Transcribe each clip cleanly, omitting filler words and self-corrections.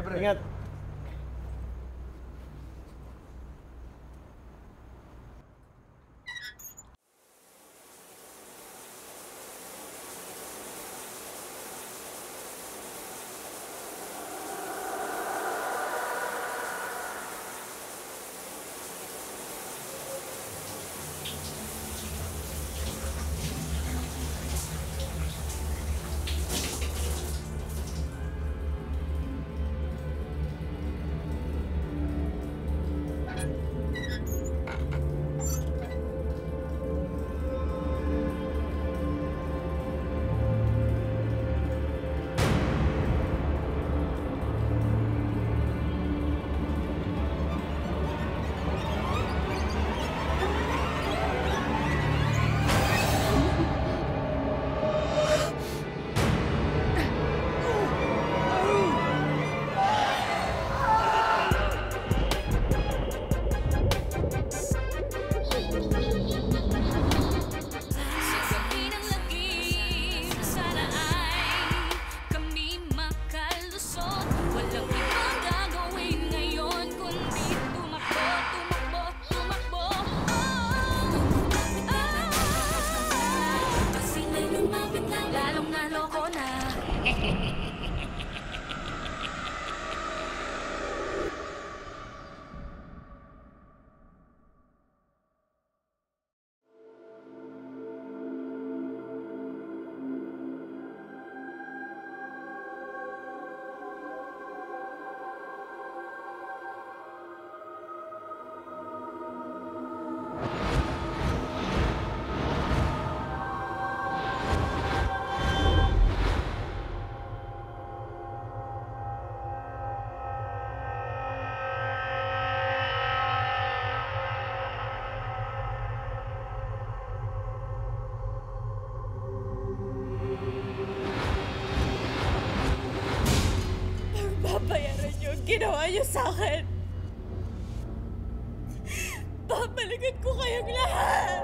pre. Ingat. Babayaran niyo ang ginawa niyo sa akin. Babalikan ko kayong lahat.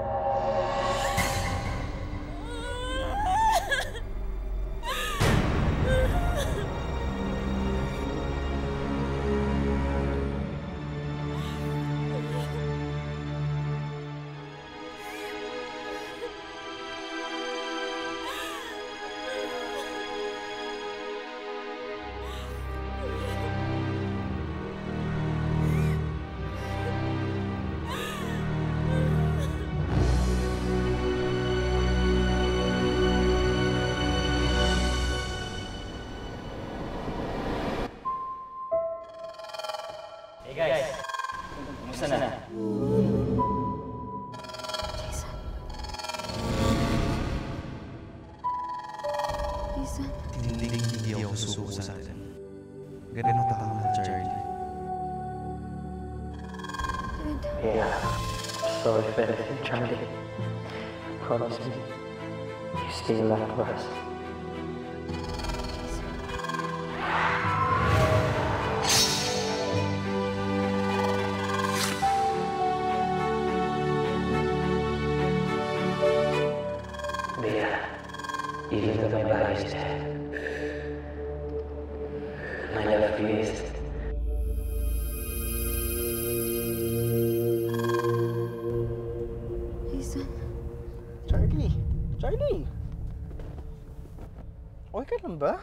Hey guys, kumusta na? Jason. Hindi ako susuko sa atin. Ganun tama na, Charlie. Yeah, sorry for everything, Charlie. Promise me, you still love us. Even though my body is dead, my love for you is. Jason. Charlie! Charlie! Okay ka lang ba?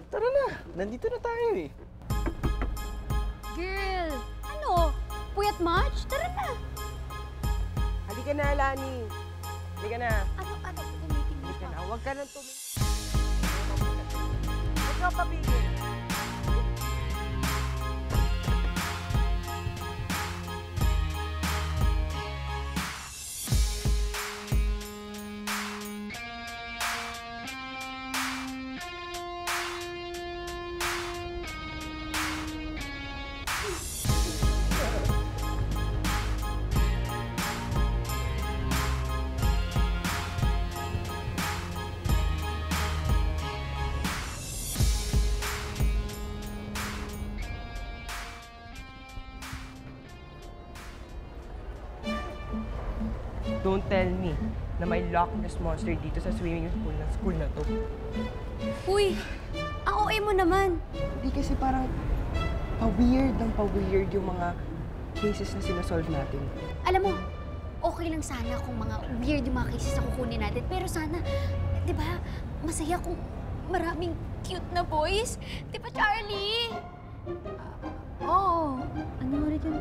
Tara na! Nandito na tayo eh. Girl! Ano? Puyat much? Tara na! Halika na, Lani. Halika na. Ano? Tumitingin Halika ka. na. Huwag ka nang tumingin. Huwag ka papigil. Don't tell me na may Loch Ness Monster dito sa swimming pool ng school na to. Uy, ang OA mo naman. Hindi kasi parang pa-weird ng pa-weird yung mga cases na sinasolve natin. Alam mo, okay lang sana kung mga weird yung mga cases na kukunin natin. Pero sana, di ba, masaya kung maraming cute na boys. Di ba, Charlie? Oo. Ano ulit yun?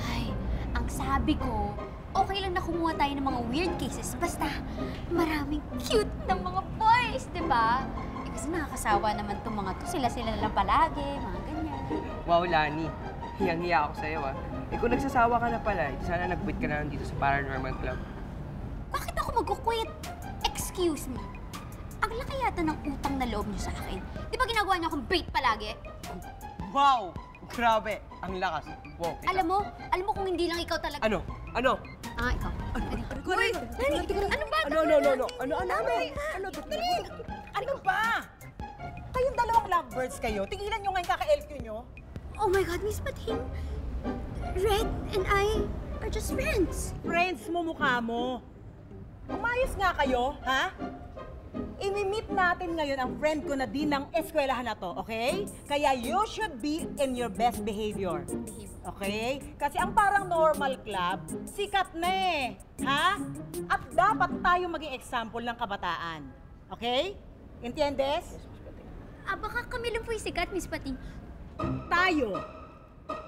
Ay, ang sabi ko, okay lang na kumuha tayo ng mga weird cases. Basta, maraming cute na mga boys, di ba? Eh, kasi nakakasawa naman itong mga to. Sila-sila na lang palagi, mga ganyan. Wow, Lani. Hiyang-hiya ako sa'yo, ah. Eh kung nagsasawa ka na pala, sana nag-quit ka na lang dito sa Paranormal Club. Bakit ako mag-quit? Excuse me. Ang laki yata ng utang na loob niyo sa akin. Di ba ginagawa niyo akong bait palagi? Wow! Grabe! Ang lakas. Wow, kita. Alam mo kung hindi lang ikaw talaga... Ano? Ano? Ah, ikaw. Uy! Ano ba? Ano? Ano? Ano ba? Kayong dalawang lovebirds kayo. Tigilan nyo nga yung kaka-LQ nyo. Oh my God, Miss Pating. Red and I are just friends. Friends mo mukha mo. Umayos nga kayo, ha? Imi-meet natin ngayon ang friend ko na din ng eskwelahan na to, okay? Kaya you should be in your best behavior. Okay? Kasi ang parang normal club, sikat na eh. Ha? At dapat tayo maging example ng kabataan. Okay? Entiendes? Ah, baka kami lang po yung sikat, Miss Pating. Tayo.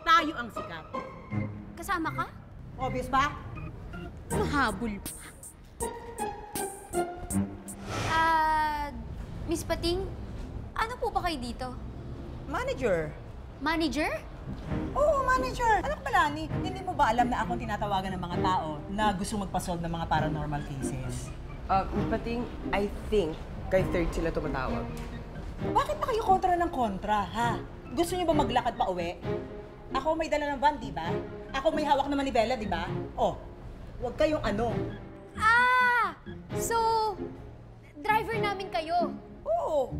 Tayo ang sikat. Kasama ka? Obvious ba? Mahabol pa. Miss Pating, ano po ba kayo dito? Manager. Manager? Oo, manager. Alam ko pala, hindi mo ba alam na akong tinatawagan ng mga tao na gusto magpasolve ng mga paranormal cases? Pating, I think, kay third sila tumatawag. Bakit pa kayo kontra ng kontra, ha? Gusto niyo ba maglakad pa uwi? Ako may dala ng van, di ba? Ako may hawak na manibela, di ba? Oh, huwag kayong ano. Ah! So, driver namin kayo. Oo.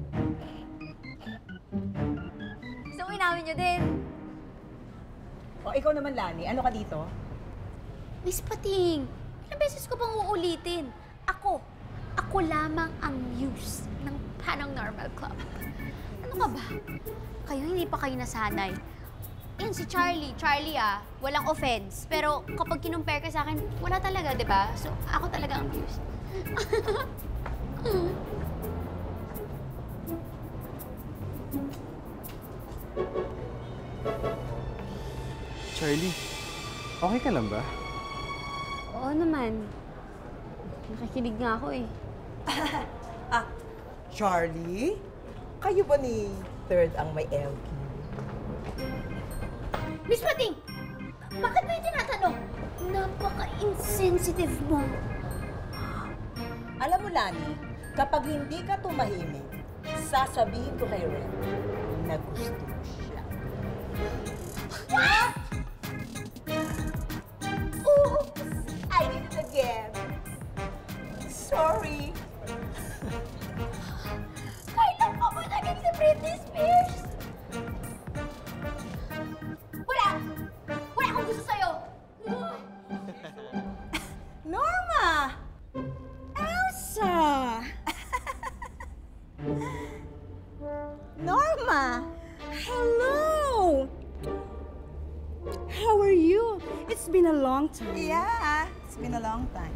So, inamin nyo din. O, ikaw naman, Lani. Ano ka dito? Miss Pating, ilang beses ko bang uulitin? Ako lamang ang muse ng Paranormal Club. Ano ka ba? Kayo hindi pa kayo nasanay. Yan si Charlie. Charlie walang offense. Pero kapag kinumpare ka sa akin, wala talaga, di ba? So, ako talaga ang muse. Charlie, okay ka lang ba? Oo naman. Nakikinig nga ako eh. Charlie? Kayo ba ni Third ang may LQ? Miss Pating! Bakit mo yung tinatanong? Napaka-insensitive mo. Alam mo, Lani, kapag hindi ka tumahimik, sasabihin ko kay Ren na gusto mo siya. What? Oops! I did it again. Sorry. Kailan ka ba naging si Britney Spears? Wala akong gusto sa'yo! Norma! Elsa! Norma! Hello! How are you? It's been a long time. Yeah, it's been a long time.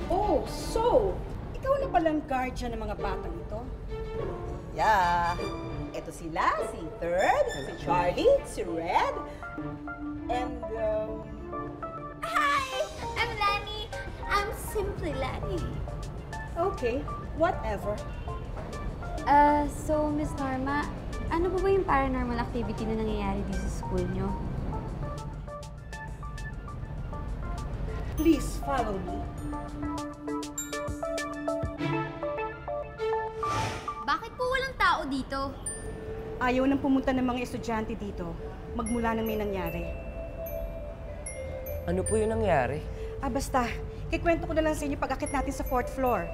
Oh, so, ikaw na palang guardian ng mga batang ito? Yeah. Ito sila, si Third, si Charlie, si Red, and, Hi! I'm Lani. I'm simply Lani. okay, whatever. So, Miss Norma, ano ba yung paranormal activity na nangyayari dito sa school nyo? Please follow me. Bakit po walang tao dito? Ayaw nang pumunta ng mga estudyante dito magmula nang may nangyari. Ano po yung nangyari? Basta, kikwento ko na lang sa inyo pag-akit natin sa 4th floor.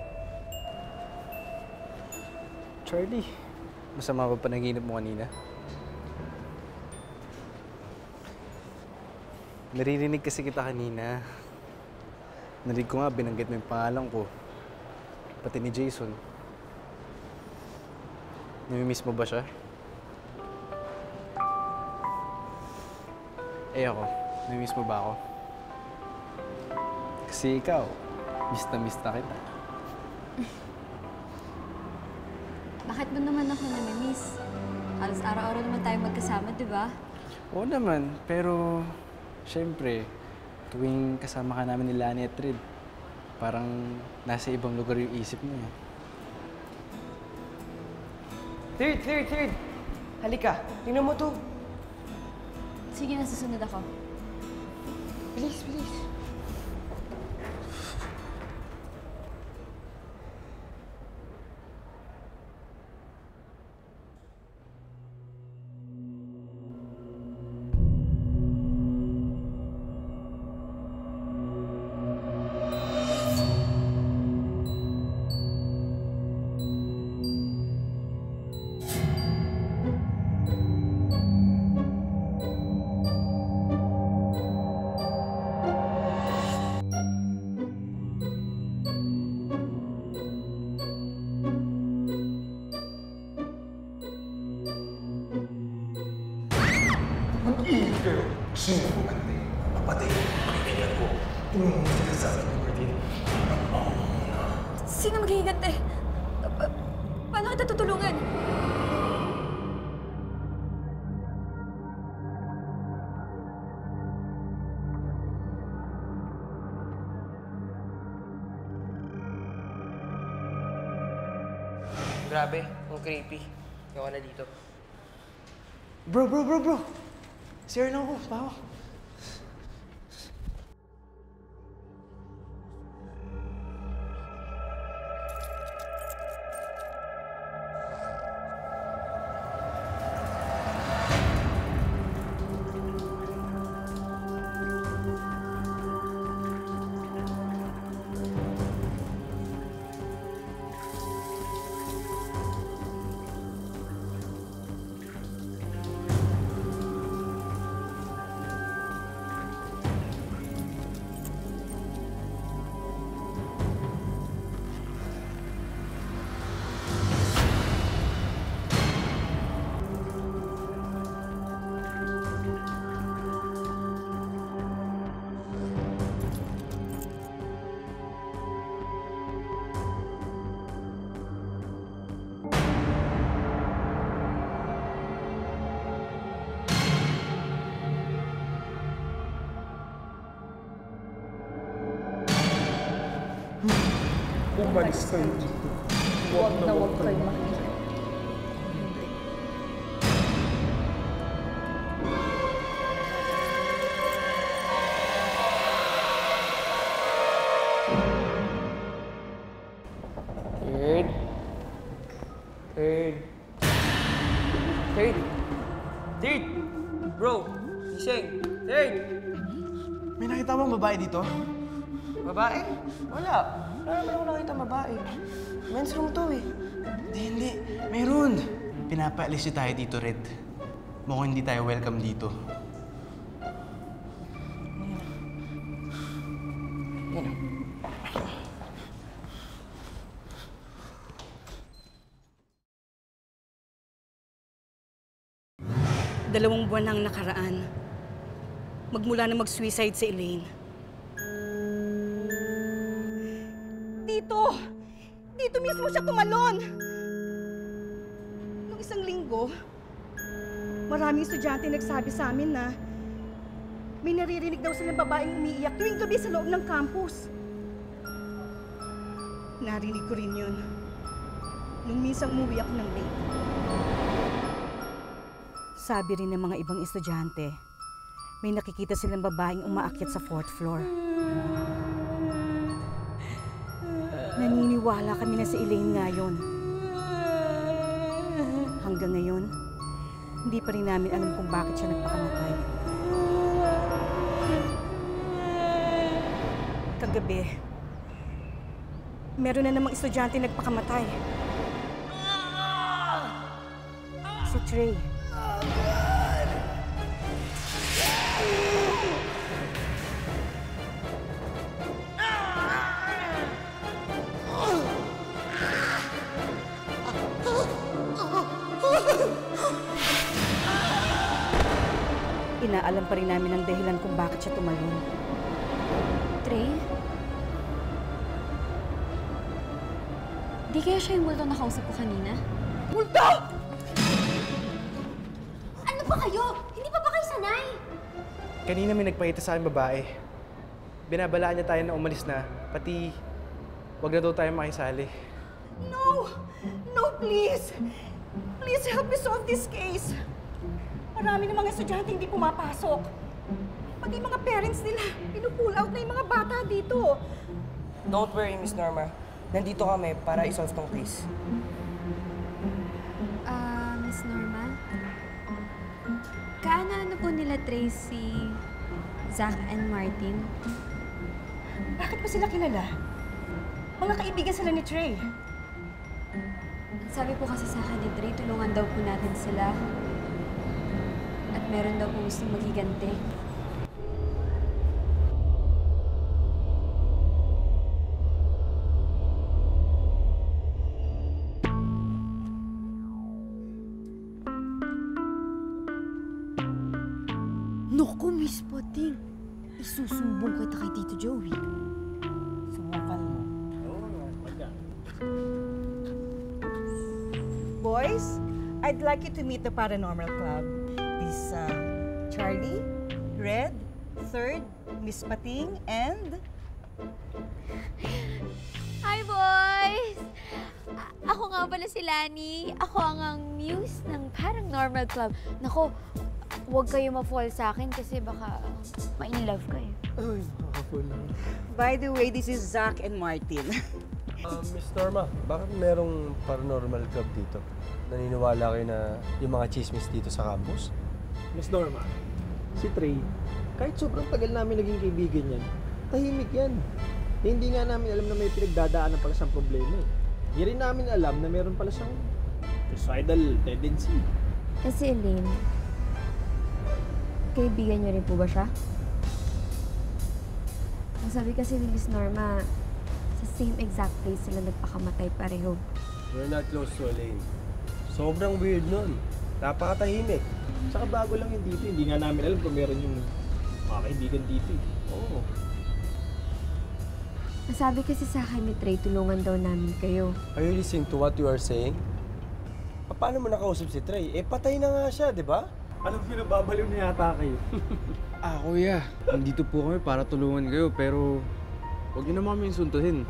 Charlie, masama ba panaginip mo kanina? Naririnig kasi kita kanina. Narinig ko nga, binanggit mo yung pangalan ko. Pati ni Jason. Namimiss mo ba siya? Eh ako, namimiss mo ba ako? Kasi ikaw, miss na kita. Bakit mo naman ako namimiss? Halos araw-araw naman tayo magkasama, di ba? Oo naman, pero syempre, tuwing kasama ka namin ni Lani at Red, parang nasa ibang lugar yung isip mo eh. Third! Halika, tingnan mo to. Sige na, susunod ako. Bilis. Sino ang ante? Papatay ko ang kaibigan ko. Tingnan mo sinasabi ni Martin. Sino maghihigante? Paano kita tutulungan? Grabe, ang creepy. Ayaw na dito. Bro! Sir lang ako, bawa. Umalis kayo dito. Huwag kayo makikita. Third! Bro, gising! Third! May nakita bang babae dito? Babae? Wala naman ako nakita babae. Men's room to eh. Hindi. Meron. Pinapaalis niyo tayo dito, Red. Mukhang hindi tayo welcome dito. Dalawang buwan nang nakaraan. Magmula na mag-suicide si Elaine. Dito mismo siya tumalon! Noong isang linggo, maraming estudyante nagsabi sa amin na may naririnig daw silang babaeng umiiyak tuwing gabi sa loob ng campus. Narinig ko rin yun nung minsan umuwi ako ng late. Sabi rin ng mga ibang estudyante, may nakikita silang babaeng umaakyat sa 4th floor. Naniniwala kami na si Elaine nga yun. Hanggang ngayon, hindi pa rin namin alam kung bakit siya nagpakamatay. Kagabi, meron na namang estudyante nagpakamatay. Si Trey. inaalam pa rin namin ang dahilan kung bakit siya tumalon. Trey? Di kaya siya yung multo na kausap ko kanina? Multo! Ano ba kayo? Hindi pa ba kayo sanay? Kanina may nagpahita sa akin babae. Binabalaan niya tayo na umalis na, pati wag na daw tayo makisali. No! No, please! Please help me solve this case. Marami ng mga estudyante hindi pumapasok. Pati mga parents nila, pinupull out na yung mga bata dito. Don't worry, Miss Norma. Nandito kami para isolve tong case. Miss Norma? Kaano po nila Tracy, Zach, and Martin? Bakit ba sila kilala? Mga kaibigan sila ni Trey. Sabi po kasi sa akin ni Trey, tulungan daw po natin sila. At meron daw po gustong maghiganti. Naku, Miss Pating. Isusumbong kita kay Tito Joey. Subukan mo. Boys, I'd like you to meet the Paranormal Club. This, Charlie, Red, Third, Miss Pating, and... Hi, boys! Ako nga pala si Lani. Ako ang muse ng Paranormal Club. Nako, huwag kayo ma-fall sa akin kasi baka ma-in-love kayo. Ay, nakakapul lang. By the way, this is Zach and Martin. Miss Norma, bakit merong paranormal club dito? Naniniwala kayo na yung mga chismis dito sa campus? Miss Norma, si Trey, kahit sobrang tagal namin naging kaibigan yan, tahimik yan. Hindi nga namin alam na may pinagdadaanan pala siyang problema eh. Hindi rin namin alam na meron pala siyang suicidal tendency. Kasi Elaine, kaibigan niyo rin po ba siya? Ang sabi kasi ni Miss Norma, sa same exact place sila nagpakamatay pareho. We're not close to Elaine. Sobrang weird nun. Napakatahimik. Saka bago lang yun dito, hindi nga namin alam kung meron yung mga kaibigan dito eh. Oo. Ang sabi kasi sa akin ni Trey, tulungan daw namin kayo. Are you listening to what you are saying? Paano mo nakausap si Trey? Eh, patay na nga siya, di ba? Alam ko na babaliw na yata kayo. Kuya, nandito po kami para tulungan kayo, pero huwag niyo naman kami insultuhin.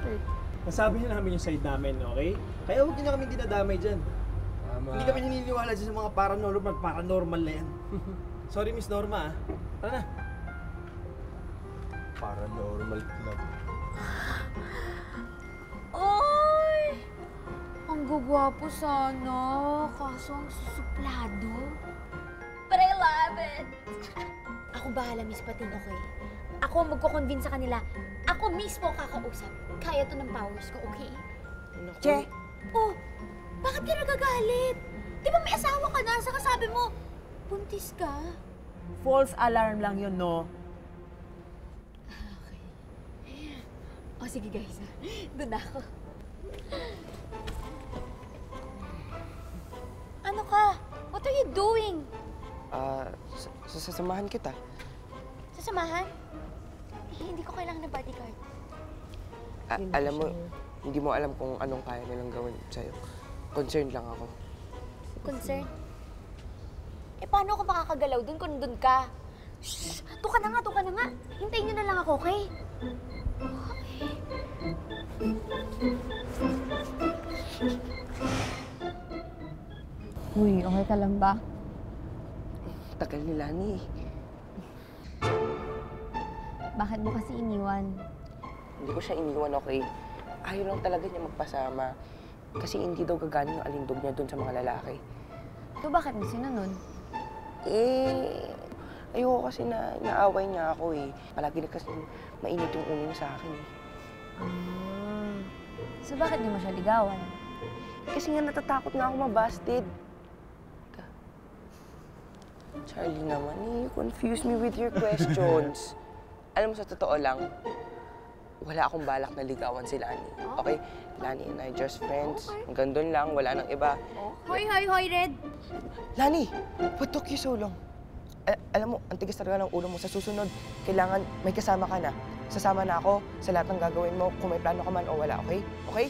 Nasabi niya namin yung side namin, okay? Kaya huwag niyo na kami dinadamay dyan. Hindi kami naniniwala dyan sa mga paranormal na yan. Sorry, Miss Norma, ah. Tara na. Paranormal club. Oy! Ang gugwapo sana, kaso ang susuplado. But I love it! Ako bahala, Miss Pating, okay? Ako ang magko-convince sa kanila. Ako mismo ang kakausap. Kaya to ng powers ko, okay? Che! Oh, bakit ka nagagalit? Di ba may asawa ka na? Saka sabi mo, buntis ka? False alarm lang yun, no? O sige guys, doon na ako. Ano ka? What are you doing? Sasamahan kita. Sasamahan? Hindi ko kailangan ng bodyguard. Alam mo, hindi mo alam kung anong kaya nilang gawin sa'yo. Concerned lang ako. Concern? Eh, paano ako makakagalaw dun kung dun ka? Shh! Tuka na nga, tuka na nga. Hintayin niyo na lang ako, okay? Uy, okay ka lang ba? Tagal ni Lani. Bakit mo kasi iniwan? Hindi ko siya iniwan, okay? Ayaw lang talaga niya magpasama. Kasi hindi daw gagaling yung alindog niya dun sa mga lalaki. So bakit mo sinunod? Ayoko kasi na naaway niya ako eh. Palagi na kasi mainit yung ulo niya sa akin eh. So bakit di mo siya ligawan? Kasi nga natatakot nga ako mabasted. Charlie naman, you confuse me with your questions. Alam mo, sa totoo lang, wala akong balak na ligawan si Lani. Okay? Lani and I just friends. Hanggang doon lang, wala nang iba. Hoy, Red! Lani, what took you so long? Alam mo, ang tigas talaga ng ulo mo. Sa susunod, kailangan may kasama ka na. Sasama na ako sa lahat ng gagawin mo kung may plano ka man o wala, okay? Okay?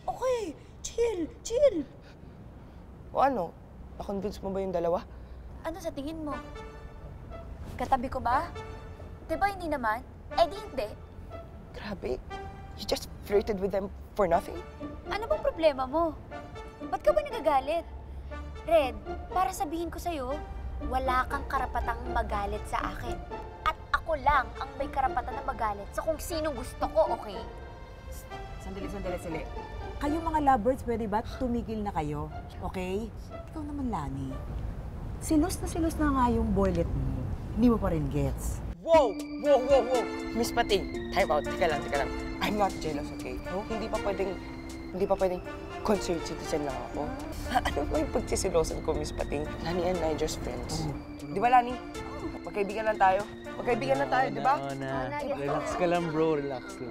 Okay, chill. O ano? Na-convince mo ba yung dalawa? Ano sa tingin mo? Katabi ko ba? Di ba hindi naman? Eh di hindi. Grabe. You just flirted with them for nothing? Ano bang problema mo? Ba't ka ba nagagalit? Red, para sabihin ko sa'yo, wala kang karapatang magalit sa akin. At ako lang ang may karapatan na magalit sa kung sino gusto ko, okay? Sandali. Kayong mga lovebirds, pwede ba tumigil na kayo? Okay? Ikaw naman, Lani. Silos na nga yung boylet mo. Hindi mo pa rin gets. Wow! Miss Pating, time out. Teka lang. I'm not jealous, okay? No? Hindi pa pwedeng concerned citizen lang ako. Ano ba yung pagsisilosan ko, Miss Pating? Lani and I just friends. Di ba, Lani? Magkaibigan lang tayo, di ba? Relax ka lang, bro. Relax ka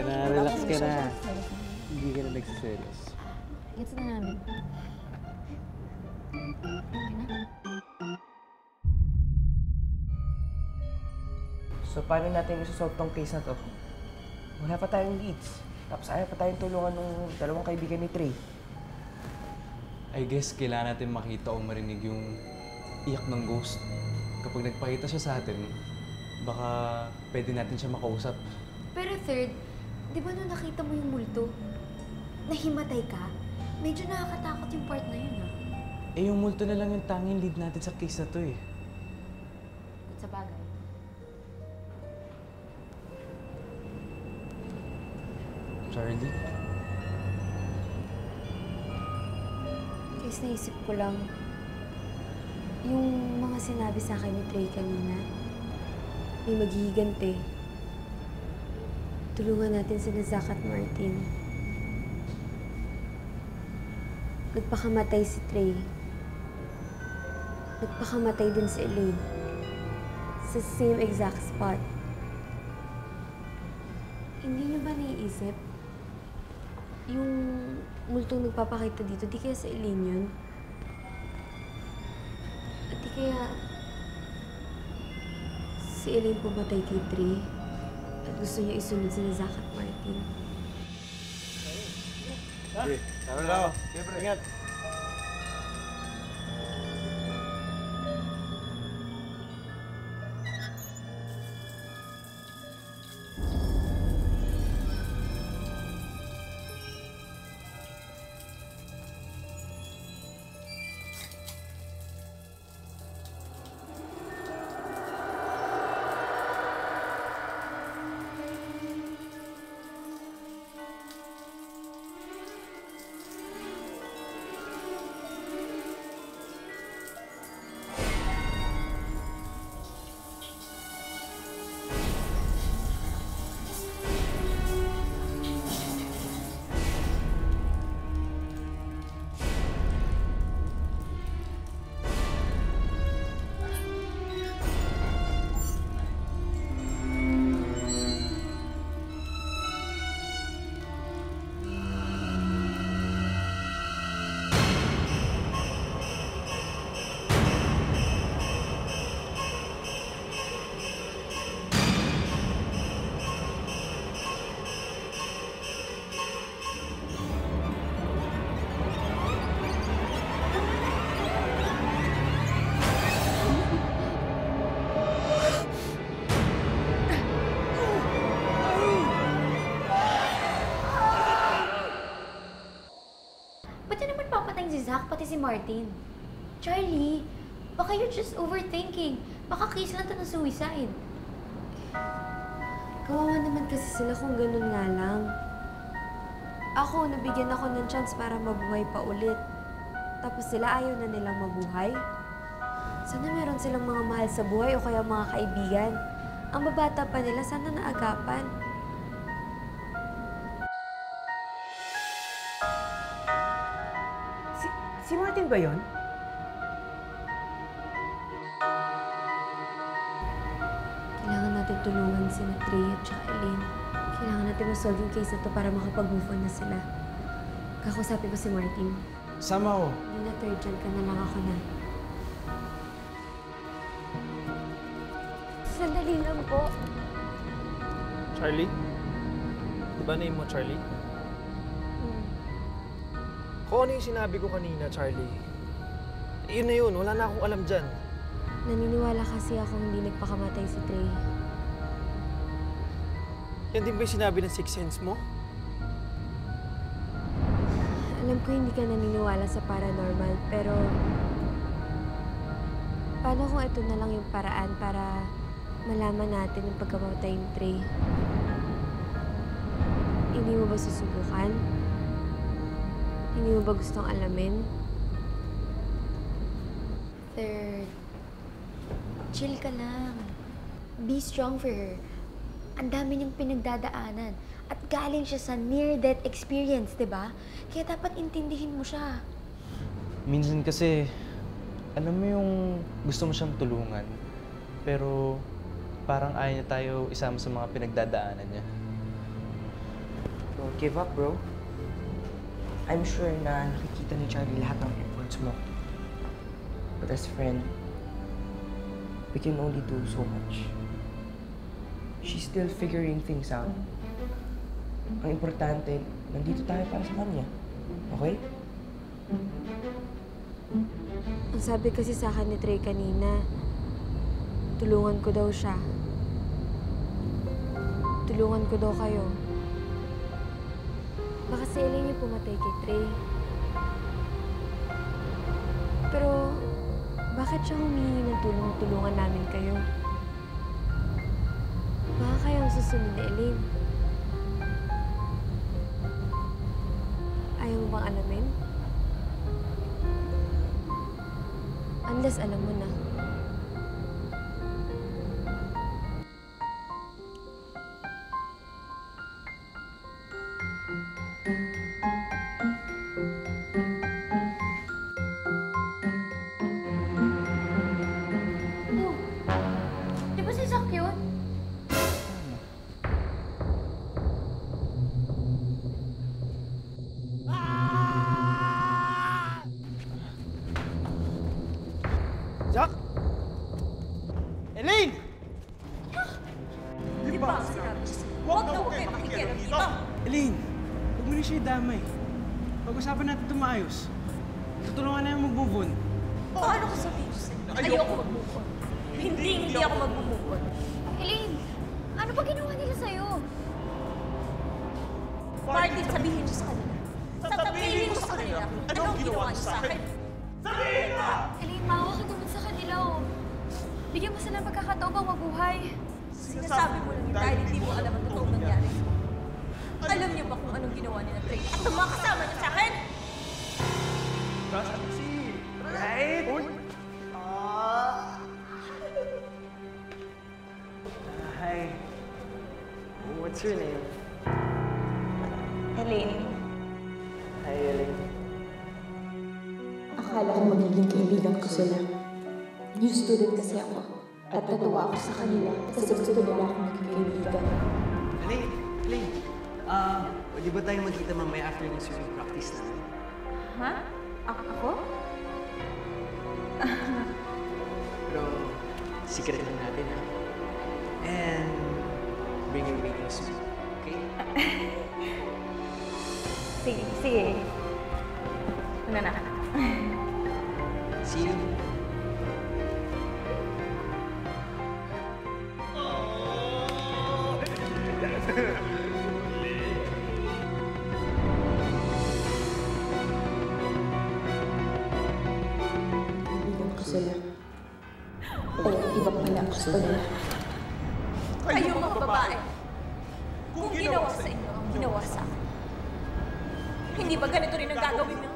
na. Hindi ka na nagsiselos. Gets na namin. So, paano natin isosolve tong case na to? Wala pa tayong leads. Tapos ayaw pa tayong tulungan ng dalawang kaibigan ni Trey. I guess kailangan natin makita o marinig yung iyak ng ghost. Kapag nagpakita siya sa atin, baka pwede natin siya makausap. Pero third, di ba nung nakita mo yung multo, nahimatay ka? Medyo nakakatakot yung part na yun, ah. Eh, yung multo na lang yung tanging lead natin sa case na to, eh. Sa bagay. Charlie? Guys, naisip ko lang, yung mga sinabi sa akin ni Trey kanina, may maghihigante. Tulungan natin sila Zach at Martin. Nagpakamatay si Trey. Nagpakamatay din si Elaine. Sa same exact spot. Hindi niyo ba naiisip? Yung multong nagpapakita dito, di kaya sa Elaine yun? At di kaya si Elaine pumatay kay Trey at gusto niya isunod sila Zach at Martin. Tara na. Siyempre, ingat. Zach, pati si Martin. Charlie, baka you're just overthinking. Baka case lang to ng suicide. Kawawa naman kasi sila kung ganun nga lang. Ako, nabigyan ako ng chance para mabuhay pa ulit. Tapos sila ayaw na nilang mabuhay. Sana meron silang mga mahal sa buhay o kaya mga kaibigan. Ang babata pa nila, sana naagapan. Si Martin ba yun? Kailangan natin tulungan si Trey at saka Elaine. Kailangan natin ma-solve yung case na to para makapag-move on na sila. Kakusapin ko si Martin. Sama ko. Hindi na third dyan ka na lang, ako na. Sandali lang po. Charlie? Di ba name mo Charlie? Kung ano yung sinabi ko kanina, Charlie, yun na yun. Wala na akong alam dyan. Naniniwala kasi ako hindi nagpakamatay si Trey. Yan din ba yung sinabi ng Sixth Sense mo? Alam ko hindi ka naniniwala sa paranormal, pero paano kung ito na lang yung paraan para malaman natin yung pagkamatay ni Trey? Hindi mo ba susubukan? Hindi mo ba gustong alamin? Third, chill ka lang. Be strong for her. Ang dami niyang pinagdadaanan. At galing siya sa near-death experience, di ba? Kaya dapat intindihin mo siya. Minsan kasi, alam mo yung gusto mo siyang tulungan, pero parang ayaw niya tayo isama sa mga pinagdadaanan niya. Don't give up, bro. I'm sure na nakikita ni Charlie lahat ng efforts mo. But as friend, we can only do so much. She's still figuring things out. Ang importante, nandito tayo para sa kanya. Okay? Ang sabi kasi sa akin ni Trey kanina, tulungan ko daw siya. Tulungan ko daw kayo. Baka si Elaine yung pumatay kay Trey. Pero, bakit siya humingi ng tulungan namin kayo? Baka kayo ang susunod ni Elaine. Ayaw mo bang alamin? Unless alam mo na. Oh, di ba si Zack yun? Jack? Elaine! Di ba sinabi ko sa'yo, huwag na huwag kayo makikialam dito. Elaine, huwag mo rin siya idamay. Pag-usapan natin ito maayos. Tutulungan namin mag-move on. Paano ko sabihin sa'yo? Ayoko mag-move on. Hindi ako mag-move on. Elaine, ano ba ginawa nila sa'yo? Martin, sabihin niyo sa kanila. Sasabihin ko sa kanila anong ginawa niyo sa akin. Sabihin mo! Elaine, maawa ka naman sa kanila, oh. Bigyan mo sila ng pagkakataon bang mabuhay. Sinasabi mo lang yun dahil hindi mo alam ang totoong nangyari. Alam niyo ba kung anong ginawa ni na Trey at ang mga kasama niya sa akin? Right? Hi. What's your name? Elaine, Hi, Elaine. Akala ko magiging kaibigan ko sila. New student kasi ako. At natuwa ako sa kanila kasi gusto nila akong maging kaibigan. Elaine, pwede ba tayo magkita mamaya after ng swimming practice namin? ha? Ako? Pero, secret lang natin, ha? And, bring your bathing suit, okay? Sige. Una na. See you. Kaibigan ko sila. Pero iba pala gusto nila. Kayo mga babae, kung ginawa sa inyo ang ginawa sa akin, hindi ba ganito rin ang gagawin niyo?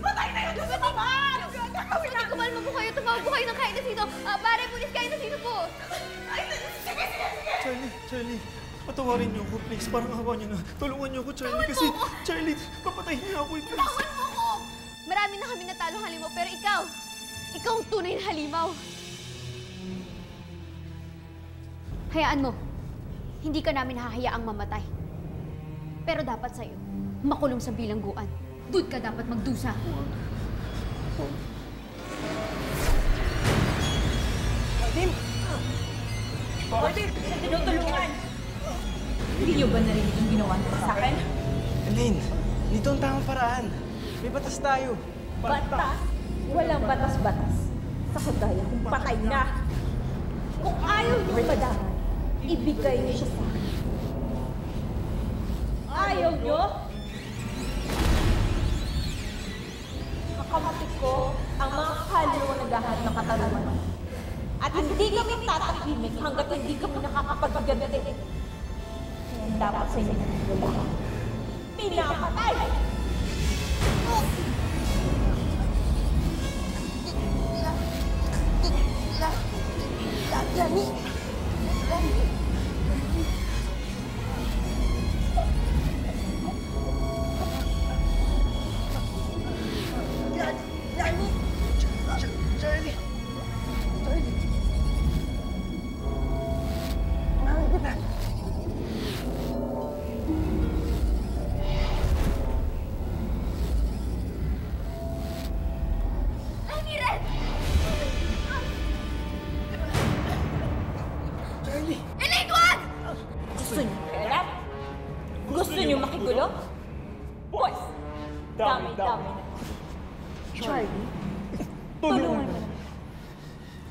Patay na yun! Kumalma po kayo, tumawag po kayo ng kainisino. Pare, pulis, kainisino po. Sige! Charlie, patawarin niyo ako, please. Parang awa niyo na. Tulungan niyo ako, Charlie, kasi Charlie, papatayin niyo ako, please. Tawan mo ko! Marami na kami natalo halimaw, pero ikaw ang tunay na halimaw. Hayaan mo. Hindi ka namin hahayaang mamatay. Pero dapat sa'yo, makulong sa bilangguan. Doon ka dapat magdusa. Martin! Martin! Tinutulungan! Hindi niyo ba narinig yung ginawa niyo sa akin? Elaine, dito ang tamang paraan. May batas tayo. Batas? Walang batas-batas. Sa kagaya kung patay na. Kung ayaw niyo madamay, ibigay niyo siya sa akin. Ayaw niyo? Kakamapit ko ang mga kaluluwa na lahat ng katarungan. At hindi kami tatahimik hanggat hindi kami nakakapagganti. Kaya dapat sa inyo wala. Pinapatay! Lani! Lani! Charlie! Elaine, wag! Gusto niyo pera? Gusto niyo makigulo? Boys, damay-damay na. Charlie, tulungan mo na.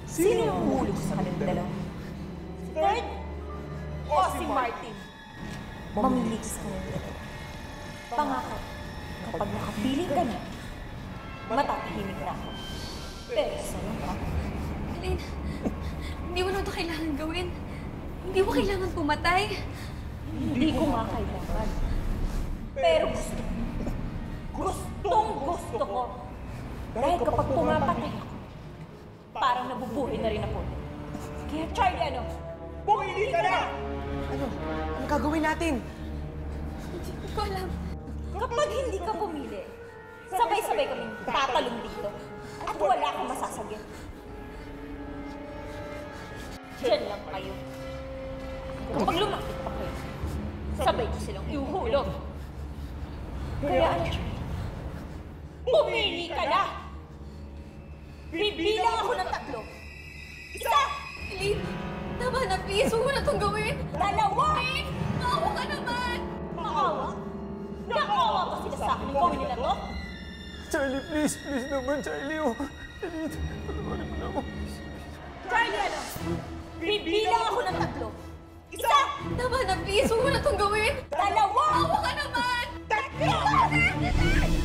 Sino yung hulog sa kanilang dalawa? Si Third o si Martin? Mamili ka sa kanilang dalawa. Pangako, kapag nakapiling ka na, matatahimik na ako. Pero sa'yo ka. Elaine, hindi mo na ito kailangan gawin. Hindi mo kailangan pumatay. Hindi ko nga kailangan. Pero gusto ko. Dahil kapag pumapatay ako, parang nabubuhay na rin ako. Kaya Charlie, ano? Pumili ka na! Ano gagawin natin? Hindi ko alam. Kapag hindi ka pumili, sabay-sabay kaming tatalong dito. At wala kang masasagit. Diyan lang kayo. Kapag lumapit pa kayo, sabay ko silang iuhulog. Kaya ano, Charlie? Pumili ka na! Bibilang ako ng 3. Isa! Elaine, tama na please. Huwag mo na itong gawin. 2! Elaine, maawa ka naman. Maawa? Nakawa ba sila sa akin yung gawin nila to? Charlie, please. Please naman, Charlie. Oh. Elaine, patawarin mo na ako. Charlie, ano? Bibilang ako ng 3. Isa! Tama na please. Huwag mo na itong gawin. 2! Maawa ka naman. 3!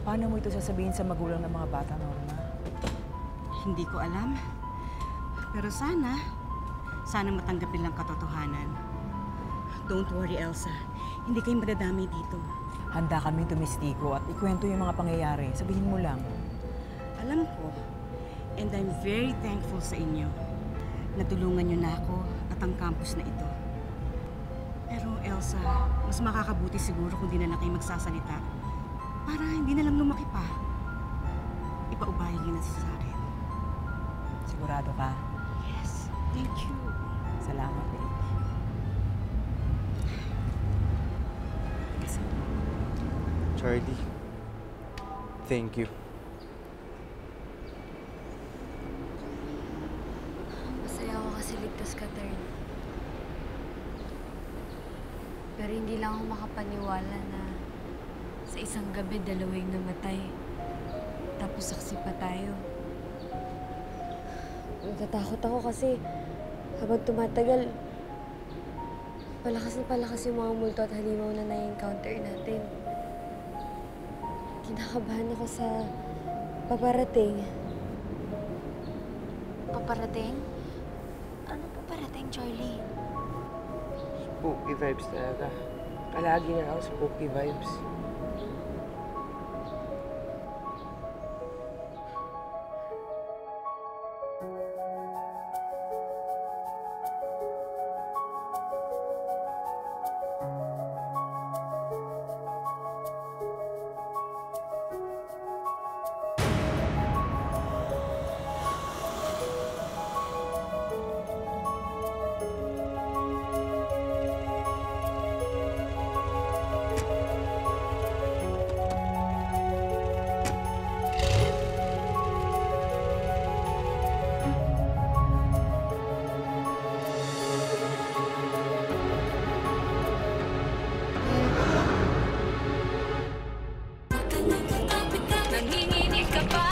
Paano mo ito sasabihin sa magulang ng mga bata, Norma? Hindi ko alam. Pero sana matanggap nilang katotohanan. Don't worry, Elsa. Hindi kayo madadamay dito. Handa kaming tumistiko at ikwento yung mga pangyayari. Sabihin mo lang. Alam ko. And I'm very thankful sa inyo. Natulungan niyo na ako at ang campus na ito. Pero Elsa, mas makakabuti siguro kung di na lang kayo magsasalita. Para hindi na lang lumaki pa. Ipaubayan niyo na sa akin. Sigurado ka? Yes. Thank you. Salamat, babe. Charlie, thank you. Masaya ako kasi ligtas ka, Third. Pero hindi lang ako makapaniwala na sa isang gabi, 2 namatay. Tapos saksi pa tayo. Natatakot ako kasi habang tumatagal, palakas yung mga multo at halimaw na na-encounter natin. Kinakabahan ako sa paparating. Paparating? Ano paparating, Charlie? Spooky vibes talaga. Palagi na lang spooky vibes. Nanginginig ka ba?